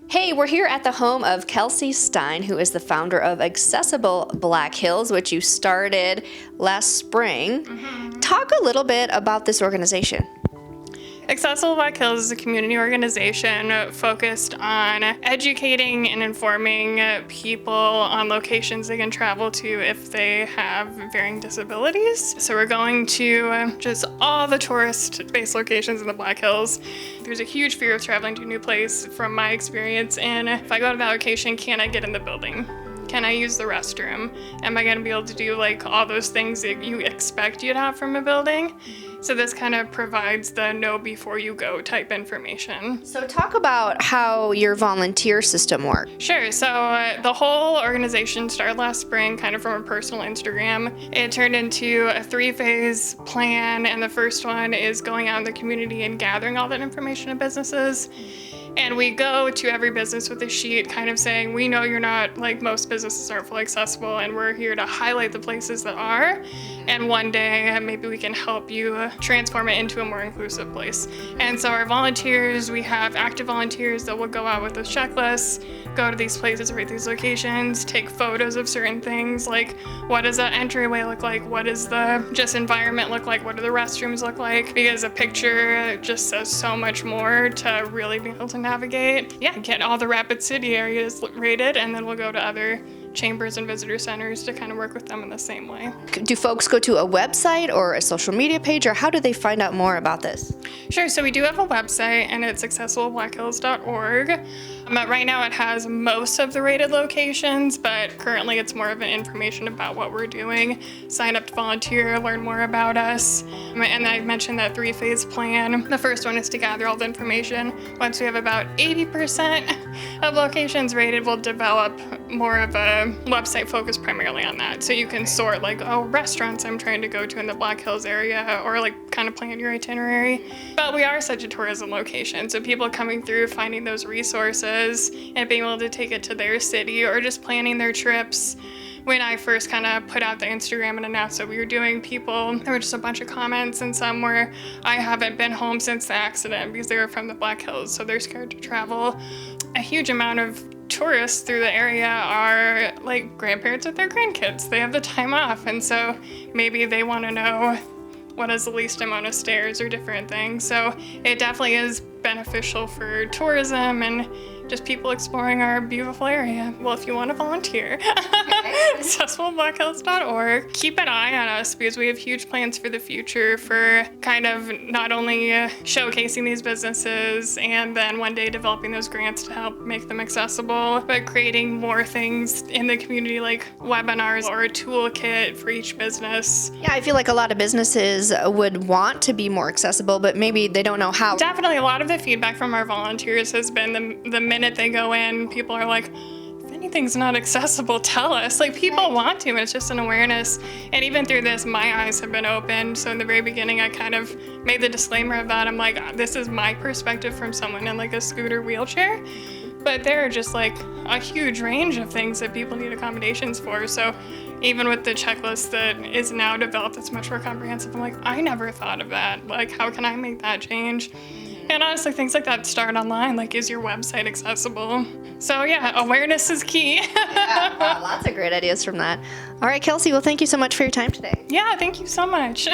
Hey, we're here at the home of Kelsey Stine, who is the founder of Accessible Black Hills, which you started last spring. Talk a little bit about this organization. Accessible Black Hills is a community organization focused on educating and informing people on locations they can travel to if they have varying disabilities. So we're going to just all the tourist-based locations in the Black Hills. There's a huge fear of traveling to a new place from my experience, and if I go to that location, can I get in the building? Can I use the restroom? Am I going to be able to do like all those things that you expect you'd have from a building? So this kind of provides the know before you go type information. So talk about how your volunteer system works. Sure. So the whole organization started last spring kind of from a personal Instagram. It turned into a 3-phase plan, and the first one is going out in the community and gathering all that information to businesses. And we go to every business with a sheet kind of saying, we know you're not, like most businesses aren't fully accessible, and we're here to highlight the places that are. And one day, maybe we can help you transform it into a more inclusive place. And so our volunteers, we have active volunteers that will go out with those checklists, go to these places, rate these locations, take photos of certain things, like what does that entryway look like? What does the just environment look like? What do the restrooms look like? Because a picture just says so much more to really be able to navigate. Yeah, get all the Rapid City areas rated, and then we'll go to other chambers and visitor centers to kind of work with them in the same way. Do folks go to a website or a social media page, or how do they find out more about this? Sure, so we do have a website, and it's accessiblebblackhills.org. Right now it has most of the rated locations, but currently it's more of an information about what we're doing. Sign up to volunteer, learn more about us. And I mentioned that 3-phase plan. The first one is to gather all the information. Once we have about 80% of locations rated, we'll develop more of a website focused primarily on that. So you can sort like, oh, restaurants I'm trying to go to in the Black Hills area, or like kind of plan your itinerary. But we are such a tourism location, so people coming through, finding those resources and being able to take it to their city or just planning their trips. When I first kind of put out the Instagram and announced that we were doing people, there were just a bunch of comments, and some where I haven't been home since the accident because they were from the Black Hills, so they're scared to travel. A huge amount of tourists through the area are like grandparents with their grandkids. They have the time off, and so maybe they want to know what is the least amount of stairs or different things. So it definitely is beneficial for tourism and just people exploring our beautiful area. Well, if you want to volunteer, accessiblebblackhills.org. Keep an eye on us because we have huge plans for the future for kind of not only showcasing these businesses and then one day developing those grants to help make them accessible, but creating more things in the community like webinars or a toolkit for each business. Yeah, I feel like a lot of businesses would want to be more accessible, but maybe they don't know how. Definitely, a lot of the feedback from our volunteers has been the minute they go in, people are like, if anything's not accessible, tell us. Like, people want to, and it's just an awareness. And even through this, my eyes have been opened. So in the very beginning, I kind of made the disclaimer of that. I'm like, this is my perspective from someone in like a scooter wheelchair. But there are just like a huge range of things that people need accommodations for. So even with the checklist that is now developed, it's much more comprehensive. I'm like, I never thought of that. Like, how can I make that change? And honestly, things like that start online. Like, is your website accessible? So yeah, awareness is key. Yeah, wow, lots of great ideas from that. All right, Kelsey, well, thank you so much for your time today. Yeah, thank you so much.